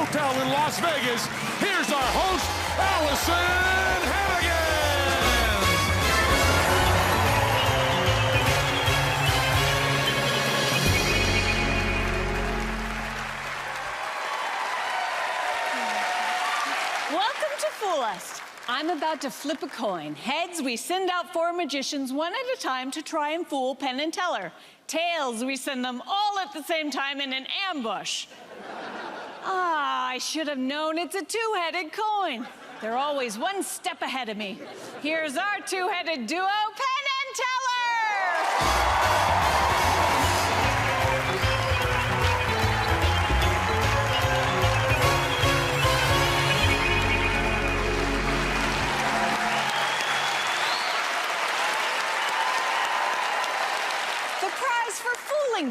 hotel in Las Vegas, here's our host, Allison Hannigan. Welcome to Fool Us. I'm about to flip a coin. Heads, we send out 4 magicians one at a time to try and fool Penn and Teller. Tails, we send them all at the same time in an ambush. I should have known it's a 2-headed coin. They're always one step ahead of me. Here's our 2-headed duo, Penn and Teller!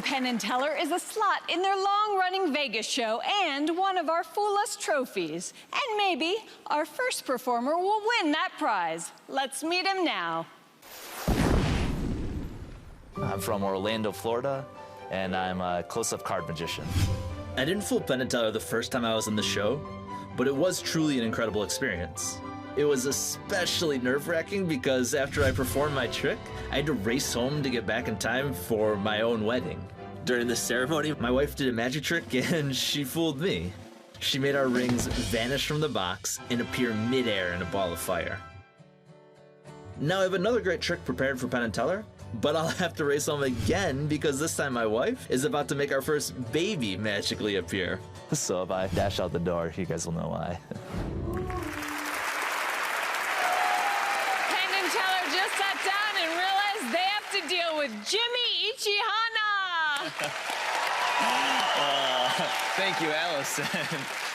Penn and Teller is a slot in their long-running Vegas show and one of our Fool Us trophies. And maybe our first performer will win that prize. Let's meet him now. I'm from Orlando, Florida, and I'm a close-up card magician. I didn't fool Penn and Teller the first time I was in the show, but it was truly an incredible experience. It was especially nerve-wracking because after I performed my trick, I had to race home to get back in time for my own wedding. During the ceremony, my wife did a magic trick and she fooled me. She made our rings vanish from the box and appear mid-air in a ball of fire. Now I have another great trick prepared for Penn and Teller, but I'll have to race home again because this time my wife is about to make our first baby magically appear. So if I dash out the door, you guys will know why. Deal with Jimmy Ichihana. Thank you, Allison.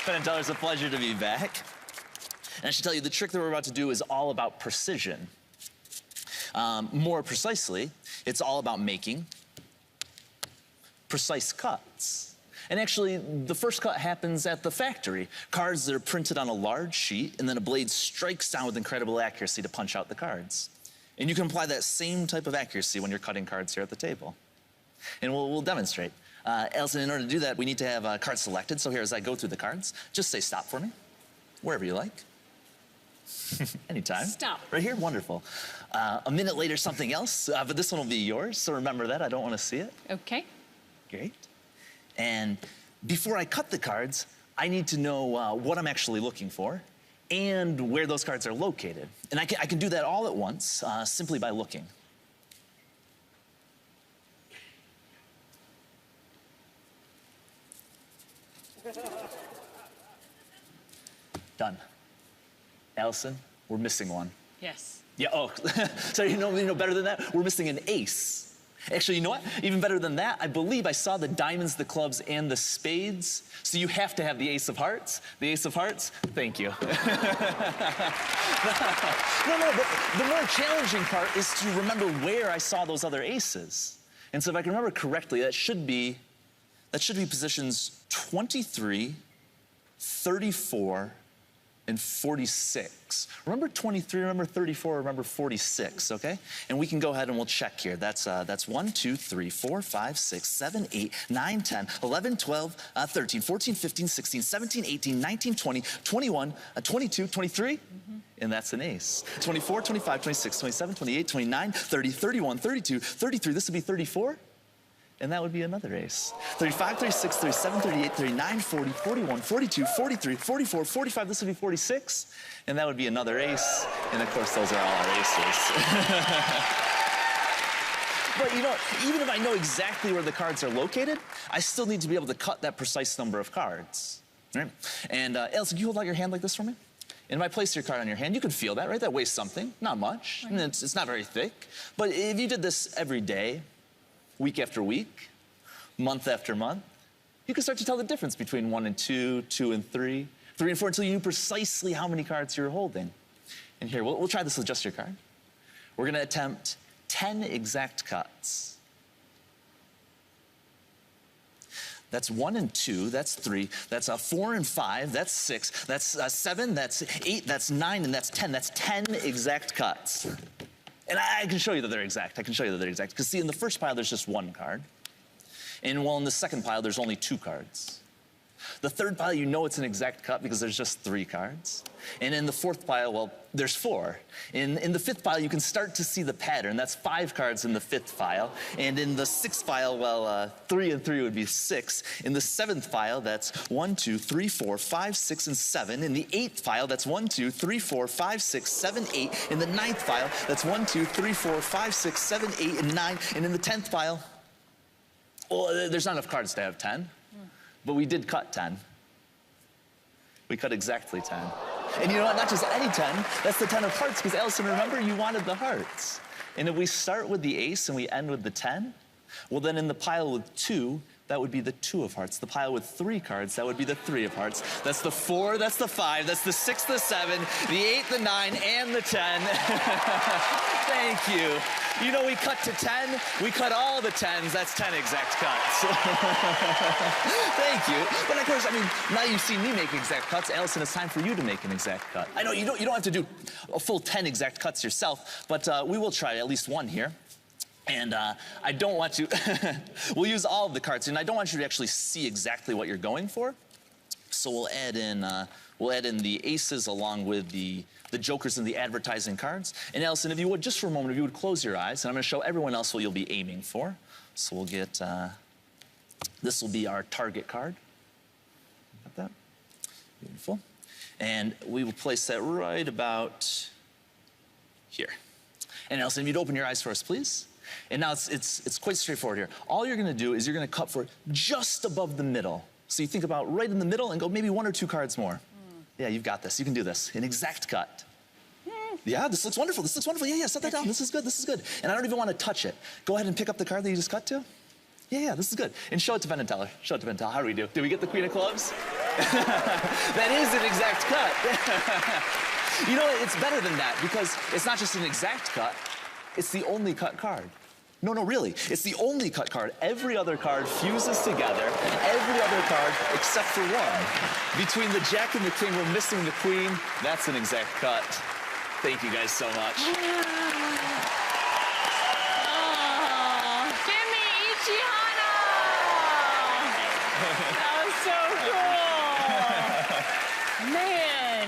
Penn and Teller, it's a pleasure to be back. And I should tell you, the trick that we're about to do is all about precision. More precisely, it's all about making precise cuts. And actually, the first cut happens at the factory. Cards that are printed on a large sheet, and then a blade strikes down with incredible accuracy to punch out the cards. And you can apply that same type of accuracy when you're cutting cards here at the table. And we'll demonstrate. Allison, in order to do that, we need to have cards selected. So here, as I go through the cards, just say stop for me, wherever you like. Anytime. Stop. Right here? Wonderful. A minute later, something else, but this one will be yours, so remember that. I don't want to see it. Okay. Great. And before I cut the cards, I need to know what I'm actually looking for and where those cards are located. And I can do that all at once, simply by looking. Done. Allison, we're missing one. Yes. Yeah, oh, so you know better than that? We're missing an ace. Actually, you know what? Even better than that, I believe I saw the diamonds, the clubs, and the spades. So you have to have the ace of hearts. The ace of hearts, thank you. No, but the more challenging part is to remember where I saw those other aces. And so if I can remember correctly, that should be positions 23, 34, and 46. Remember 23, remember 34, remember 46, okay? And we can go ahead and we'll check here. That's 1, 2, 3, 4, 5, 6, 7, 8, 9, 10, 11, 12, 13, 14, 15, 16, 17, 18, 19, 20, 21, 22, 23. And that's an ace. 24, 25, 26, 27, 28, 29, 30, 31, 32, 33. This would be 34. And that would be another ace. 35, 36, 37, 38, 39, 40, 41, 42, 43, 44, 45. This would be 46. And that would be another ace. And of course, those are all our aces. But you know, even if I know exactly where the cards are located, I still need to be able to cut that precise number of cards. Right? And Elsa, can you hold out your hand like this for me? And if I place your card on your hand, you can feel that, right? That weighs something, not much. And it's not very thick. But if you did this every day, week after week, month after month, you can start to tell the difference between 1 and 2, 2 and 3, 3 and 4, until you knew precisely how many cards you're holding. And here, we'll try this with just your card. We're gonna attempt 10 exact cuts. That's 1 and 2, that's 3, that's 4 and 5, that's 6, that's 7, that's 8, that's 9, and that's 10. That's 10 exact cuts. And I can show you that they're exact. I can show you that they're exact. Because see, in the first pile, there's just 1 card. And while in the second pile, there's only 2 cards. The third pile, you know it's an exact cut because there's just 3 cards. And in the fourth pile, well, there's 4. In the fifth pile, you can start to see the pattern. That's 5 cards in the fifth pile. And in the sixth pile, well, 3 and 3 would be 6. In the seventh pile, that's 1, 2, 3, 4, 5, 6, and 7. In the eighth pile, that's 1, 2, 3, 4, 5, 6, 7, 8. In the ninth pile, that's 1, 2, 3, 4, 5, 6, 7, 8, and 9. And in the 10th pile, well, there's not enough cards to have 10. But we did cut 10. We cut exactly 10. And you know what, not just any 10, that's the 10 of hearts, because Allison, remember, you wanted the hearts. And if we start with the ace and we end with the 10, well then in the pile with 2, that would be the 2 of hearts. The pile with 3 cards, that would be the 3 of hearts. That's the 4, that's the 5, that's the 6, the 7, the 8, the 9, and the 10. Thank you. You know, we cut to 10, we cut all the 10s, that's 10 exact cuts. Thank you. But of course, I mean, now you've seen me make exact cuts, Allison, it's time for you to make an exact cut. I know you don't have to do a full 10 exact cuts yourself, but we will try at least one here. And I don't want to, we'll use all of the cards, and I don't want you to actually see exactly what you're going for. So we'll add in the aces along with the jokers and the advertising cards. And Allison, if you would, just for a moment, if you would close your eyes, and I'm gonna show everyone else what you'll be aiming for. So we'll get, this will be our target card. Got that? Beautiful. And we will place that right about here. And Allison, if you'd open your eyes for us, please. And now it's quite straightforward here. All you're gonna do is you're gonna cut for just above the middle. So you think about right in the middle and go maybe 1 or 2 cards more. Yeah, you've got this. You can do this. An exact cut. Yeah, this looks wonderful. This looks wonderful. Yeah, set that down. This is good. This is good. And I don't even want to touch it. Go ahead and pick up the card that you just cut to. Yeah, this is good. And show it to Penn and Teller. Show it to Penn and Teller. How do we do? Did we get the Queen of Clubs? That is an exact cut. You know, it's better than that because it's not just an exact cut. It's the only cut card. No, really. It's the only cut card. Every other card fuses together. Every other card except for one. Between the Jack and the King, we're missing the Queen. That's an exact cut. Thank you guys so much. Jimmy Ichihara! That was so cool. Man,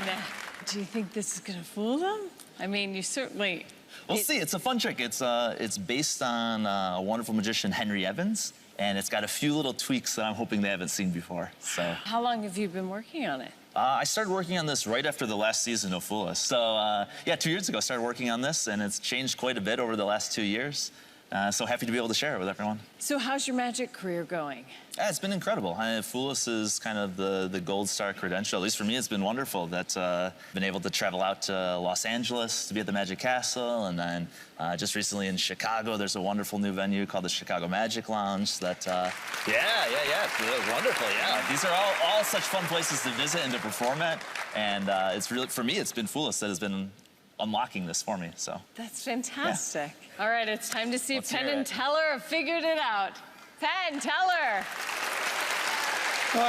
do you think this is gonna fool them? I mean, you certainly... We'll see. It's a fun trick. It's based on a wonderful magician, Henry Evans, and it's got a few little tweaks that I'm hoping they haven't seen before. So. How long have you been working on it? I started working on this right after the last season of Fool Us. So, yeah, 2 years ago, I started working on this, and it's changed quite a bit over the last 2 years. So happy to be able to share it with everyone. So how's your magic career going? Yeah, it's been incredible. Fool Us is kind of the gold star credential. At least for me, it's been wonderful that I've been able to travel out to Los Angeles to be at the Magic Castle, and then just recently in Chicago, there's a wonderful new venue called the Chicago Magic Lounge that, yeah, it's really wonderful, yeah. These are all such fun places to visit and to perform at, and it's really, for me, it's been Fool Us that has been unlocking this for me, so. That's fantastic. Yeah. All right, it's time to see if Penn and it. Teller have figured it out. Penn, Teller.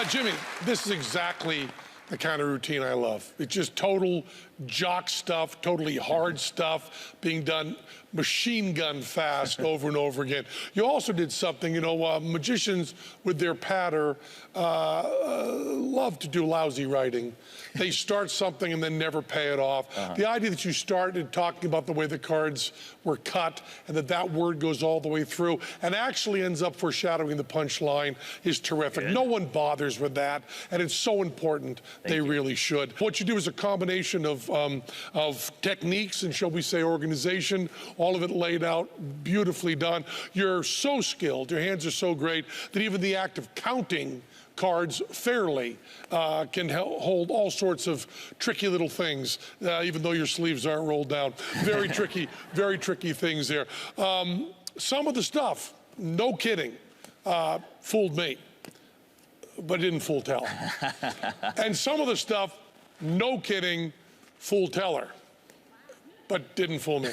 Jimmy, this is exactly the kind of routine I love. It's just total jock stuff, totally hard stuff, being done machine gun fast over and over again. You also did something, you know, magicians with their patter love to do lousy writing. They start something and then never pay it off. The idea that you started talking about the way the cards were cut and that word goes all the way through and actually ends up foreshadowing the punchline is terrific. Good. No one bothers with that, and it's so important. They really should. What you do is a combination of techniques and, shall we say, organization, all of it laid out, beautifully done. You're so skilled, your hands are so great, that even the act of counting cards fairly can hold all sorts of tricky little things, even though your sleeves aren't rolled down. Very tricky things there. Some of the stuff, no kidding, fooled me, but didn't fool Teller. And some of the stuff, no kidding, fooled Teller, but didn't fool me.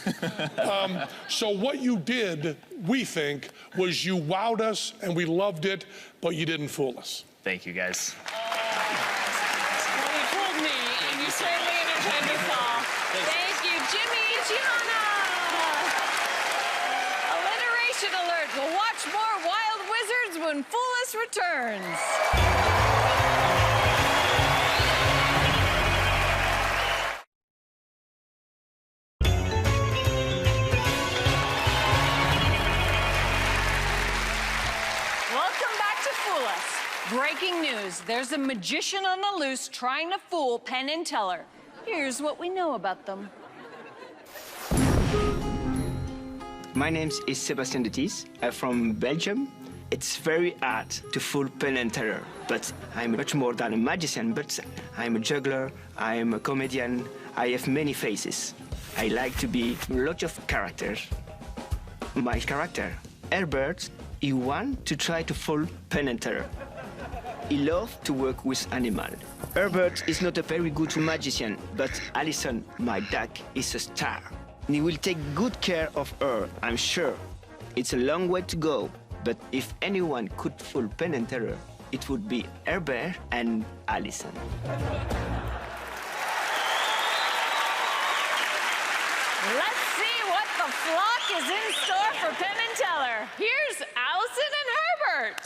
So what you did, we think, was you wowed us and we loved it, but you didn't fool us. Thank you, guys. Well, you fooled me, and you certainly entertained us all. Thank you, Jimmy Ichihara. Alliteration alert. We'll watch more Wild Wizards when Fool Us returns. Breaking news. There's a magician on the loose trying to fool Penn and Teller. Here's what we know about them. My name is Sebastian Detis. I'm from Belgium. It's very hard to fool Penn and Teller, but I'm much more than a magician, but I'm a juggler, I'm a comedian, I have many faces. I like to be a lot of characters. My character, Herbert, he wants to try to fool Penn and Teller. He loves to work with animals. Herbert is not a very good magician, but Alison, my duck, is a star. He will take good care of her, I'm sure. It's a long way to go, but if anyone could fool Penn and Teller, it would be Herbert and Alison. Let's see what the flock is in store for Penn and Teller. Here's Allison and Herbert.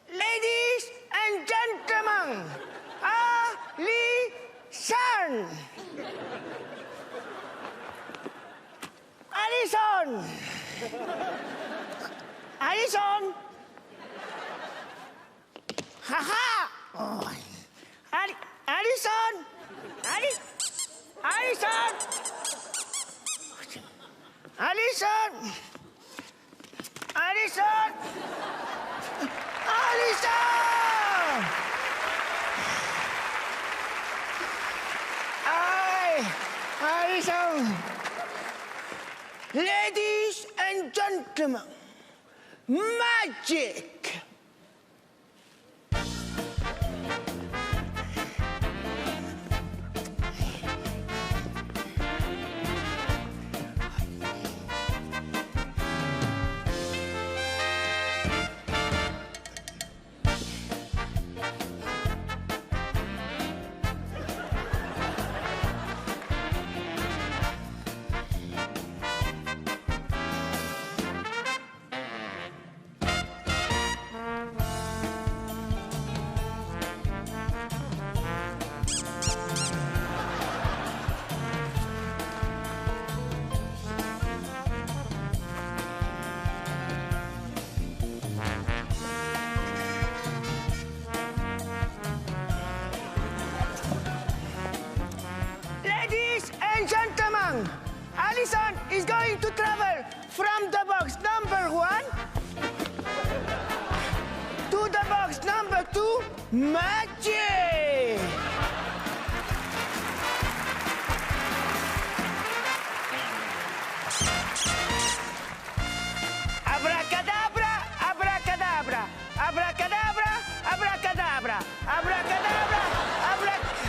Ladies and gentlemen, Alison! Alison! Alison! Ha-ha! Oh. Alison! Alison! Alison! Alison! Alison! Alison! Ladies and gentlemen, magic! Ladies and gentlemen, Alison is going to travel from the box number 1 to the box number 2, magic! Abracadabra, abracadabra, abracadabra, abracadabra, abracadabra, abracadabra,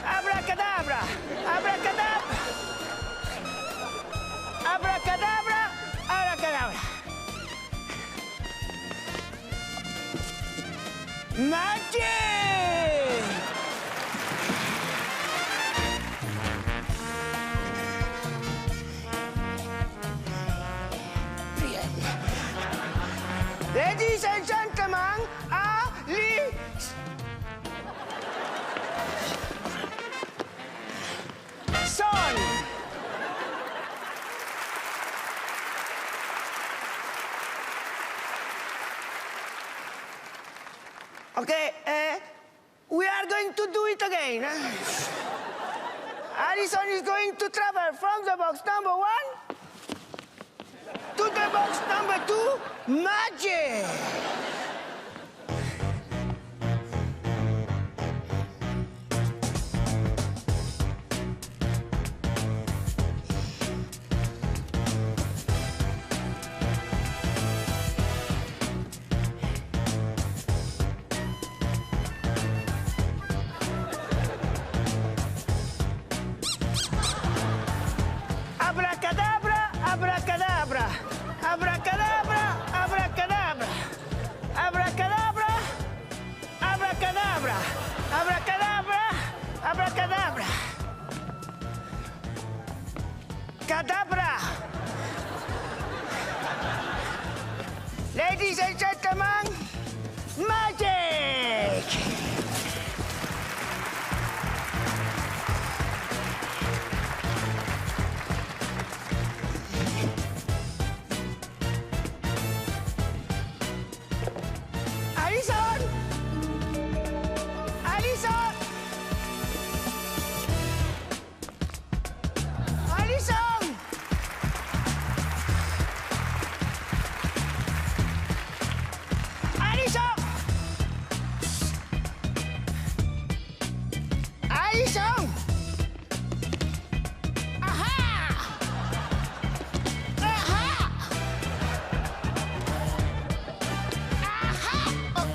abracadabra, abracadabra, abracadabra, abracadabra. Magic! Ladies and gentlemen, Son. Okay, we are going to do it again. Alison is going to travel from the box number 1 to the box number 2, magic! Abracadabra, abracadabra, abracadabra, abracadabra, Abracadabra. Ladies and gentlemen, magic! Alison! Alison! Alison! Alison! Alison! Aha! Aha! Aha! Oh.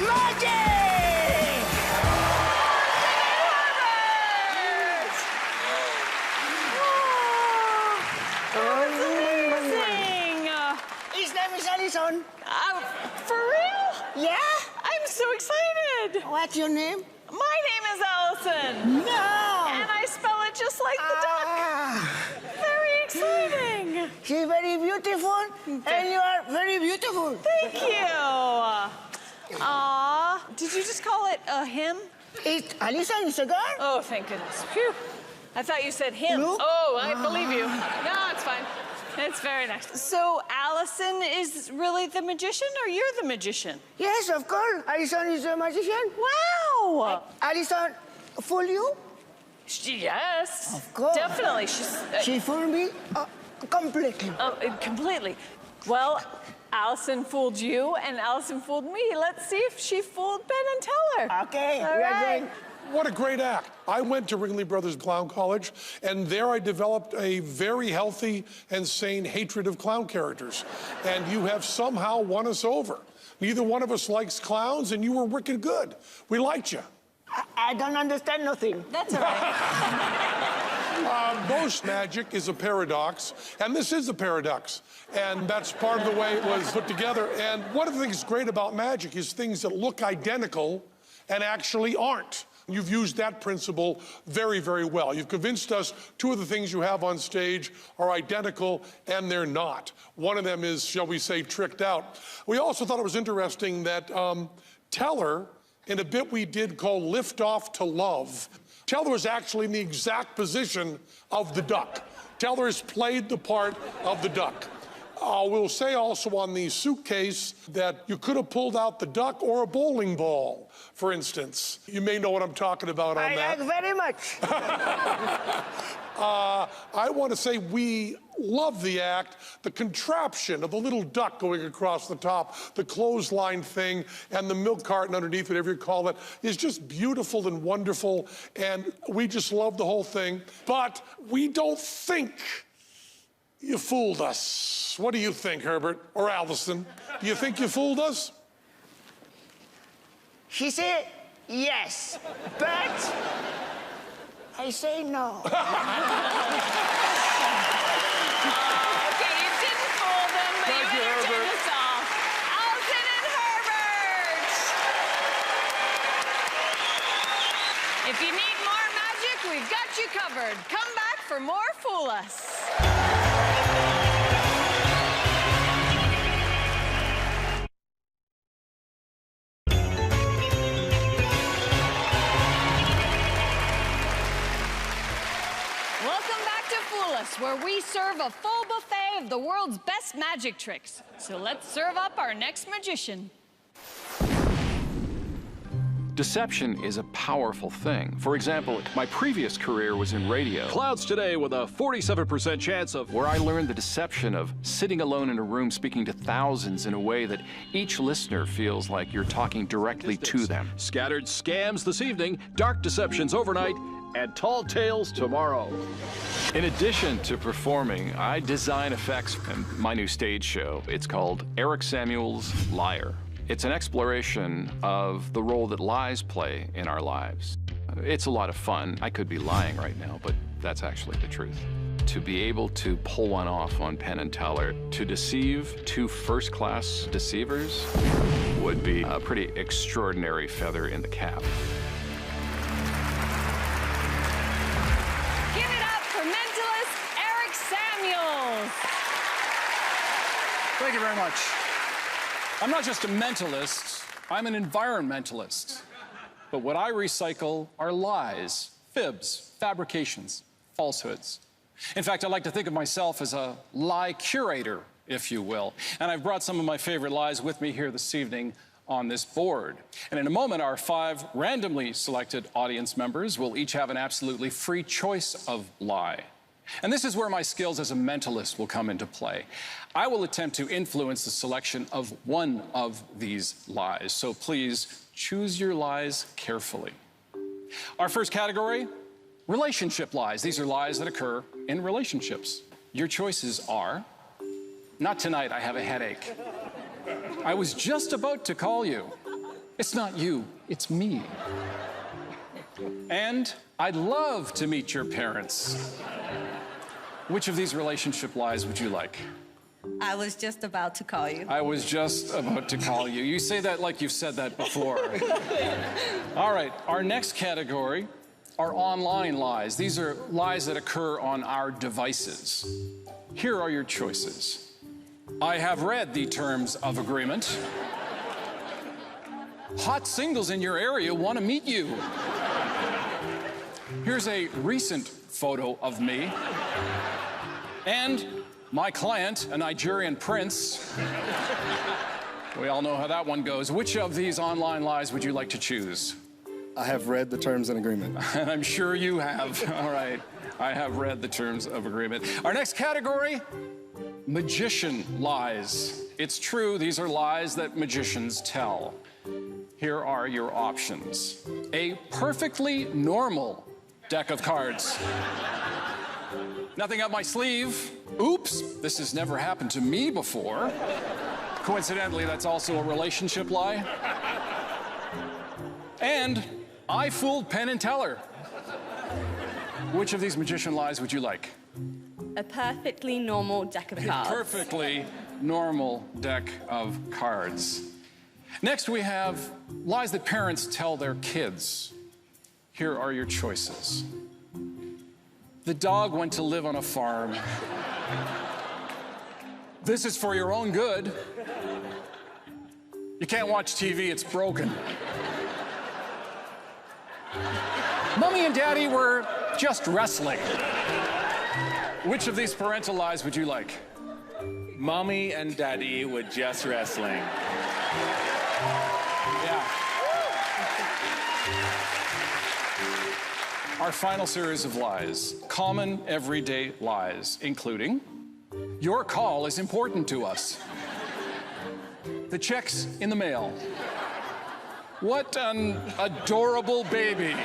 Magic! Amazing! His name is Alison. For real? Yeah? I'm so excited. What's your name? My name is Allison. No! And I spell it just like the duck. Ah, Very exciting. she's very beautiful, and you are very beautiful. Thank you. Aw. Did you just call it a him? It's Alison is a girl? Oh, thank goodness. Phew. I thought you said him. No. Oh, I believe you. No, it's fine. It's very nice. So Allison is really the magician, or you're the magician? Yes, of course. Alison is a magician. Wow. Alison, fool you? Yes. Of course. Definitely. She's She fooled me completely. completely. Well, Allison fooled you, and Allison fooled me. Let's see if she fooled Penn and Teller. Okay, All we are right. going. What a great act. I went to Ringling Brothers Clown College, and there I developed a very healthy and sane hatred of clown characters. And you have somehow won us over. Neither one of us likes clowns, and you were wicked good. We liked you. I don't understand nothing. That's all right. Most magic is a paradox, and this is a paradox. And that's part of the way it was put together. And one of the things great about magic is things that look identical and actually aren't. You've used that principle very, very well. You've convinced us two of the things you have on stage are identical, and they're not. One of them is, shall we say, tricked out. We also thought it was interesting that Teller, in a bit we did called Lift Off to Love, Teller is actually in the exact position of the duck. Teller has played the part of the duck. We'll say also on the suitcase that you could have pulled out the duck or a bowling ball, for instance. You may know what I'm talking about on I that. like very much. I want to say we love the act, the contraption of the little duck going across the top, the clothesline thing, and the milk carton underneath, whatever you call it, is just beautiful and wonderful, and we just love the whole thing. But we don't think you fooled us. What do you think, Herbert or Allison? Do you think you fooled us? She said yes, but I say no. Okay, you didn't fool them, but Thank you you, entertained Herbert. us all. Allison and Herbert! If you need more magic, we've got you covered. Come back for more Fool Us. Welcome back to Fool Us, where we serve a full buffet of the world's best magic tricks. So let's serve up our next magician. Deception is a powerful thing. For example, my previous career was in radio. Clouds today with a 47% chance of... Where I learned the deception of sitting alone in a room speaking to thousands in a way that each listener feels like you're talking directly to them. Scattered scams this evening, dark deceptions overnight, and tall tales tomorrow. In addition to performing, I design effects in my new stage show. It's called Eric Samuel's Liar. It's an exploration of the role that lies play in our lives. It's a lot of fun. I could be lying right now, but that's actually the truth. to be able to pull one off on Penn and Teller, to deceive two first-class deceivers would be a pretty extraordinary feather in the cap. Give it up for mentalist Eric Samuels. Thank you very much. I'm not just a mentalist, I'm an environmentalist. But what I recycle are lies, fibs, fabrications, falsehoods. In fact, I like to think of myself as a lie curator, if you will. And I've brought some of my favorite lies with me here this evening on this board. And in a moment, our 5 randomly selected audience members will each have an absolutely free choice of lie. And this is where my skills as a mentalist will come into play. I will attempt to influence the selection of one of these lies. So please choose your lies carefully. Our first category, relationship lies. These are lies that occur in relationships. Your choices are, not tonight, I have a headache. I was just about to call you. It's not you, it's me. And I'd love to meet your parents. Which of these relationship lies would you like? I was just about to call you. I was just about to call you. You say that like you've said that before. All right, our next category are online lies. These are lies that occur on our devices. Here are your choices. I have read the terms of agreement. Hot singles in your area want to meet you. Here's a recent photo of me. And my client, a Nigerian prince. We all know how that one goes. Which of these online lies would you like to choose? I have read the terms and agreement. And I'm sure you have. All right. I have read the terms of agreement. Our next category, magician lies. It's true, these are lies that magicians tell. Here are your options. A perfectly normal deck of cards. Nothing up my sleeve. Oops, this has never happened to me before. Coincidentally, that's also a relationship lie. And I fooled Penn and Teller. Which of these magician lies would you like? A perfectly normal deck of cards. A perfectly normal deck of cards. Next, we have lies that parents tell their kids. Here are your choices. The dog went to live on a farm. This is for your own good. You can't watch TV, it's broken. Mommy and Daddy were just wrestling. Which of these parental lies would you like? Mommy and Daddy were just wrestling. Yeah. Our final series of lies, common everyday lies, including, your call is important to us. The check's in the mail. What an adorable baby.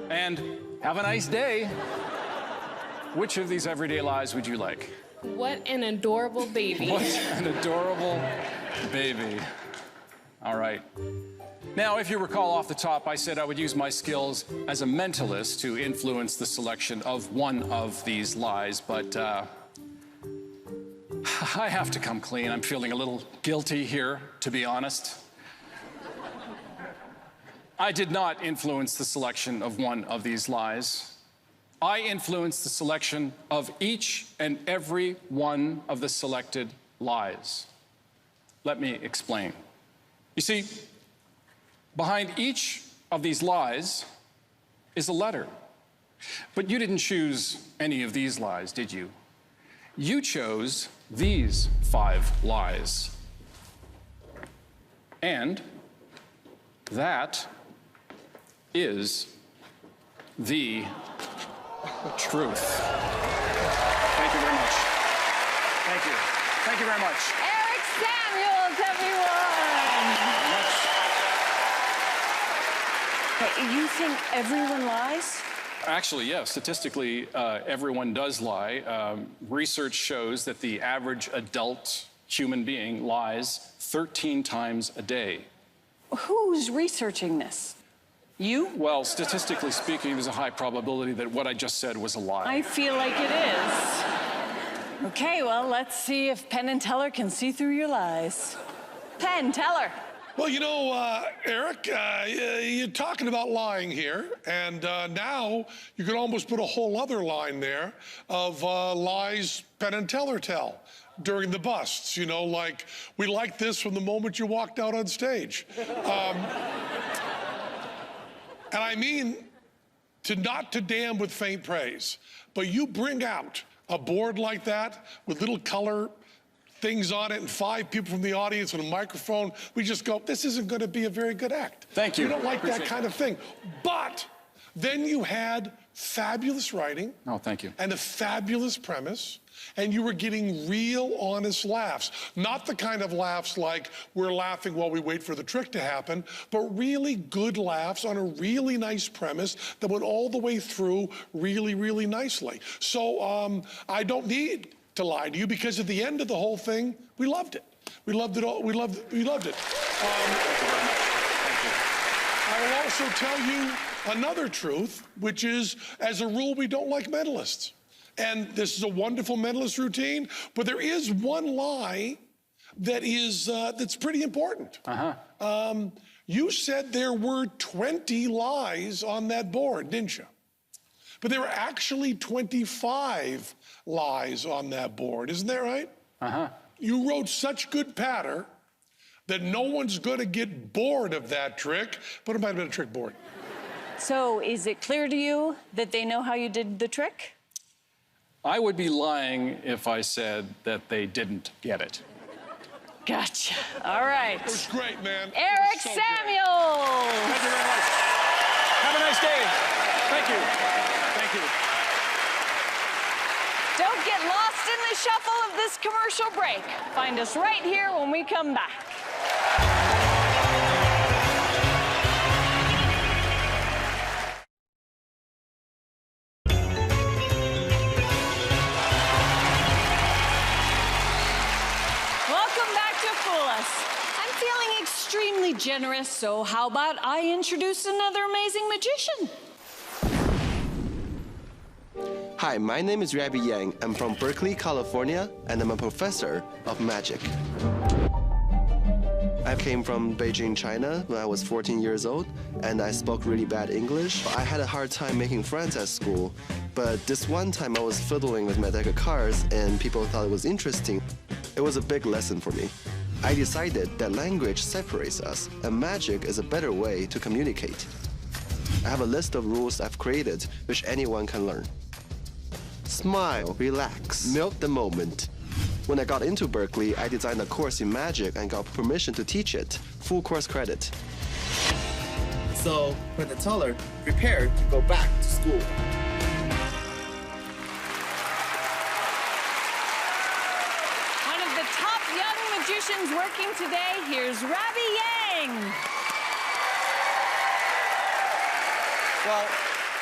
And have a nice day. Which of these everyday lies would you like? What an adorable baby. What an adorable baby. All right. Now, if you recall off the top, I said I would use my skills as a mentalist to influence the selection of one of these lies, but I have to come clean. I'm feeling a little guilty here, to be honest. I did not influence the selection of one of these lies. I influenced the selection of each and every one of the selected lies. Let me explain. You see, behind each of these lies is a letter. But you didn't choose any of these lies, did you? You chose these 5 lies. And that is the truth. Thank you very much. Thank you. Thank you very much. Eric Samuels, everyone! You think everyone lies? Actually, yes. Statistically, everyone does lie. Research shows that the average adult human being lies 13 times a day. Who's researching this? You? Well, statistically speaking, there's a high probability that what I just said was a lie. I feel like it is. Okay, well, let's see if Penn and Teller can see through your lies. Penn, Teller. Well, you know, Eric, you're talking about lying here, and now you could almost put a whole other line there of lies Penn and Teller tell during the busts. You know, like, we like this from the moment you walked out on stage. And I mean, not to damn with faint praise, but you bring out a board like that with little color things on it and 5 people from the audience with a microphone, we just go, this isn't going to be a very good act. Thank you. We don't like Appreciate that kind of thing. But then you had fabulous writing. Oh, thank you. And a fabulous premise. And you were getting real, honest laughs. Not the kind of laughs like we're laughing while we wait for the trick to happen, but really good laughs on a really nice premise that went all the way through really, really nicely. So I don't need to lie to you, because at the end of the whole thing, we loved it. We loved it all. We loved it. I will also tell you another truth, which is, as a rule, we don't like medalists. And this is a wonderful medalist routine, but there is one lie that is that's pretty important. You said there were 20 lies on that board, didn't you? But there were actually 25 lies on that board. Isn't that right? You wrote such good patter that no one's going to get bored of that trick, but it might have been a trick board. So is it clear to you that they know how you did the trick? I would be lying if I said that they didn't get it. Gotcha. All right. It was great, man. Eric So Samuels. Thank you very much. Have a nice day. Thank you. Thank you. Don't get lost in the shuffle of this commercial break. Find us right here when we come back. Welcome back to Fool Us. I'm feeling extremely generous, so how about I introduce another amazing magician? Hi, my name is Rabbi Yang. I'm from Berkeley, California, and I'm a professor of magic. I came from Beijing, China when I was 14 years old, and I spoke really bad English. I had a hard time making friends at school, but this one time I was fiddling with my deck of cards and people thought it was interesting. It was a big lesson for me. I decided that language separates us, and magic is a better way to communicate. I have a list of rules I've created which anyone can learn. Smile, relax, milk the moment. When I got into Berkeley, I designed a course in magic and got permission to teach it, full course credit. So, Penn and Teller, prepare to go back to school. One of the top young magicians working today, here's Rabbi Yang. Well,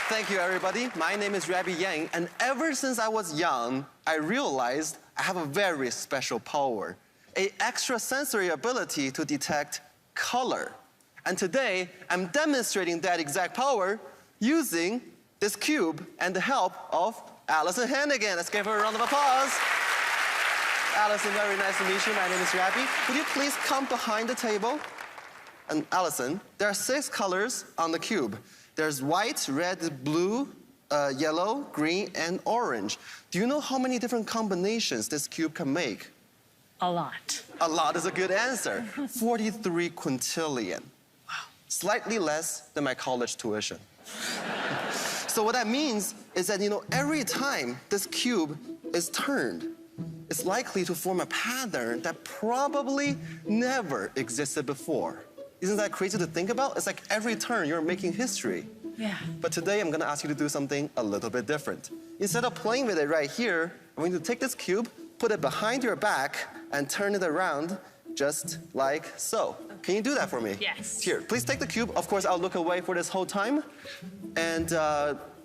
thank you, everybody. My name is Rabbi Yang, and ever since I was young, I realized I have a very special power, an extrasensory ability to detect color. And today, I'm demonstrating that exact power using this cube and the help of Allison Hannigan. Let's give her a round of applause. Allison, very nice to meet you. My name is Rabbi. Would you please come behind the table? And Allison, there are 6 colors on the cube. There's white, red, blue, yellow, green, and orange. Do you know how many different combinations this cube can make? A lot. A lot is a good answer. 43 quintillion. Wow. Slightly less than my college tuition. So what that means is that, every time this cube is turned, it's likely to form a pattern that probably never existed before. Isn't that crazy to think about? It's like every turn you're making history. Yeah. But today I'm gonna ask you to do something a little bit different. Instead of playing with it right here, I'm going to take this cube, put it behind your back, and turn it around just like so. Can you do that for me? Yes. Here, please take the cube. Of course, I'll look away for this whole time. And,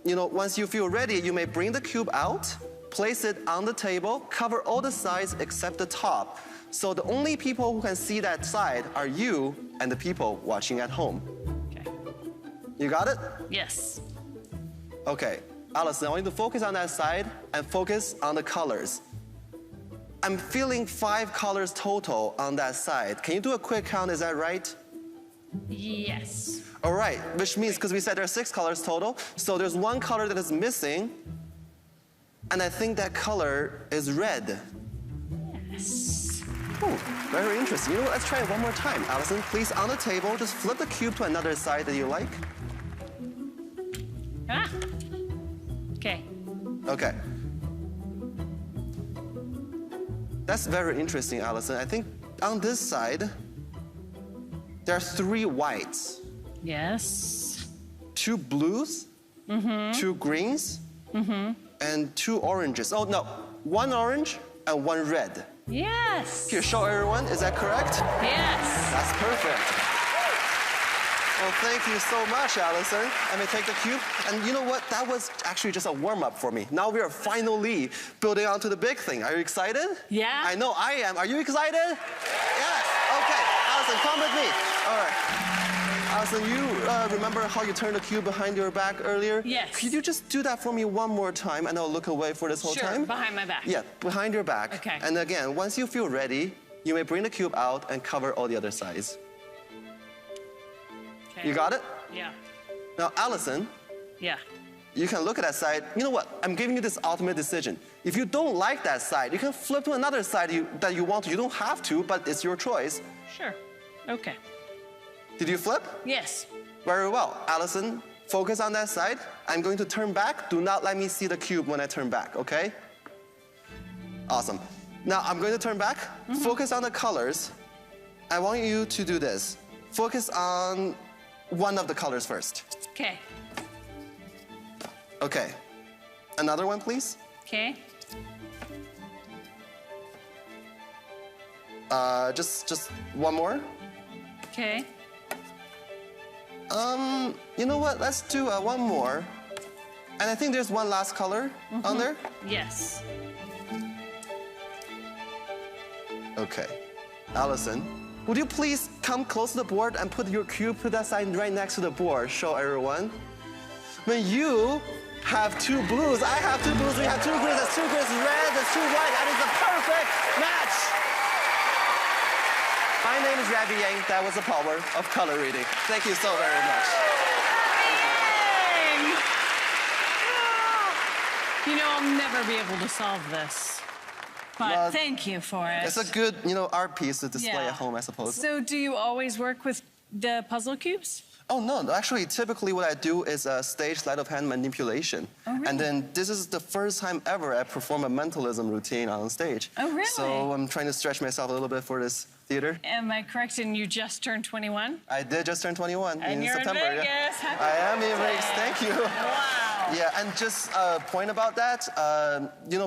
once you feel ready, you may bring the cube out, place it on the table, cover all the sides except the top. So the only people who can see that side are you and the people watching at home. Okay. You got it? Yes. Okay, Allison, I want you to focus on that side and focus on the colors. I'm feeling 5 colors total on that side. Can you do a quick count, is that right? Yes. All right, which means, because we said there are 6 colors total, so there's 1 color that is missing, and I think that color is red. Yes. Oh, very interesting. You know what, let's try it one more time. Allison, please, on the table, just flip the cube to another side that you like. Ah. Okay. Okay. That's very interesting, Allison. I think on this side, there are 3 whites. Yes. 2 blues, 2 greens, and 2 oranges. Oh, no, 1 orange and 1 red. Yes. Here, show everyone. Is that correct? Yes. That's perfect. Well, thank you so much, Allison. I may take the cube. And you know what? That was actually just a warm-up for me. Now we are finally building onto the big thing. Are you excited? Yeah. I know I am. Are you excited? Yes. Okay. Allison, come with me. All right. Allison, you remember how you turned the cube behind your back earlier? Yes. Could you just do that for me one more time, and I'll look away for this whole time? Sure, behind my back. Yeah, behind your back. Okay. And again, once you feel ready, you may bring the cube out and cover all the other sides. Okay. You got it? Yeah. Now, Allison, Yeah. you can look at that side. You know what? I'm giving you this ultimate decision. If you don't like that side, you can flip to another side that you want to. You don't have to, but it's your choice. Sure. Okay. Did you flip? Yes. Very well. Allison, focus on that side. I'm going to turn back. Do not let me see the cube when I turn back, okay? Awesome. Now, I'm going to turn back. Focus on the colors. I want you to do this. Focus on one of the colors first. Okay. Okay. Another one, please. Okay. Just one more. Okay. You know what? Let's do one more. And I think there's one last color on there. Yes. Okay. Allison, would you please come close to the board and put your cube to that side right next to the board? Show everyone. When you have 2 blues, I have 2 blues, we have 2 greens, that's 2 greens, red, that's 2 white. That is the perfect match. My name is Rabbi Yang. That was the power of color reading. Thank you so very much. You know, I'll never be able to solve this. But Well, thank you for it. It's a good, art piece to display Yeah. at home, I suppose. So do you always work with the puzzle cubes? Oh, no. Actually, typically what I do is a stage sleight of hand manipulation. Oh, really? And then this is the first time ever I perform a mentalism routine on stage. Oh, really? So I'm trying to stretch myself a little bit for this theater. Am I correct in you just turned 21? I did just turn 21 And in you're September. in Vegas. Happy I am in birthday. Vegas. Thank you. Wow. Yeah, and just a point about that.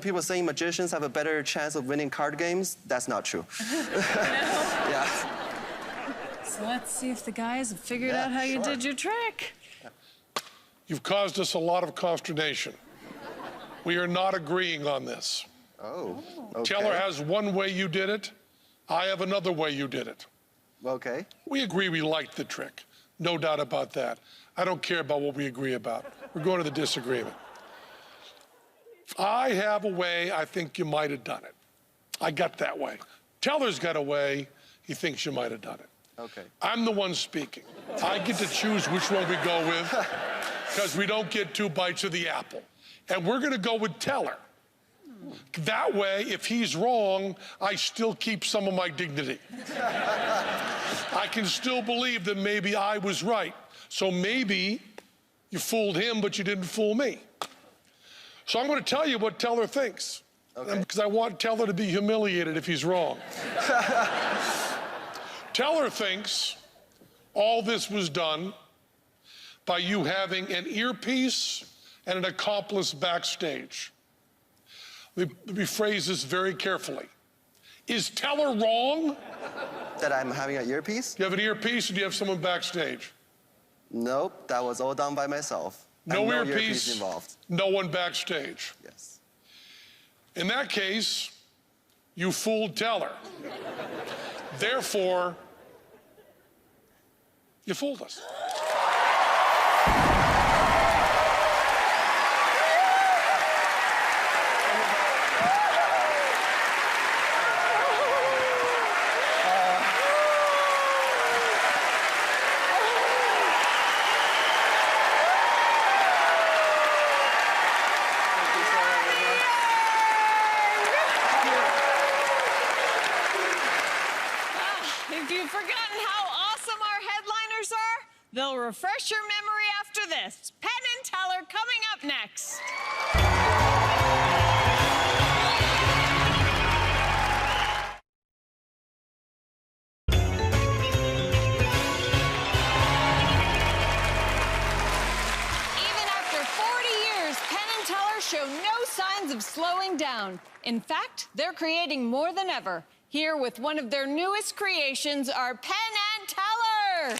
People saying magicians have a better chance of winning card games. That's not true. Yeah. So let's see if the guys have figured out how you did your trick. You've caused us a lot of consternation. We are not agreeing on this. Oh, okay. Teller has one way you did it. I have another way you did it. Okay. We agree we liked the trick. No doubt about that. I don't care about what we agree about. We're going to the disagreement. I have a way I think you might have done it. I got that way. Teller's got a way he thinks you might have done it. Okay. I'm the one speaking. I get to choose which one we go with because we don't get 2 bites of the apple. And we're going to go with Teller. That way, if he's wrong, I still keep some of my dignity. I can still believe that maybe I was right. So maybe you fooled him, but you didn't fool me. So I'm going to tell you what Teller thinks. Okay. Because I want Teller to be humiliated if he's wrong. Teller thinks all this was done by you having an earpiece and an accomplice backstage. Let me phrase this very carefully. Is Teller wrong? That I'm having an earpiece? Do you have an earpiece or do you have someone backstage? Nope, that was all done by myself. No, And no earpiece involved. No one backstage. Yes. In that case, you fooled Teller. Therefore, you fooled us. specialists. Penn and Teller coming up next. Even after 40 years, Penn and Teller show no signs of slowing down. In fact, they're creating more than ever. Here with one of their newest creations are Penn and Teller.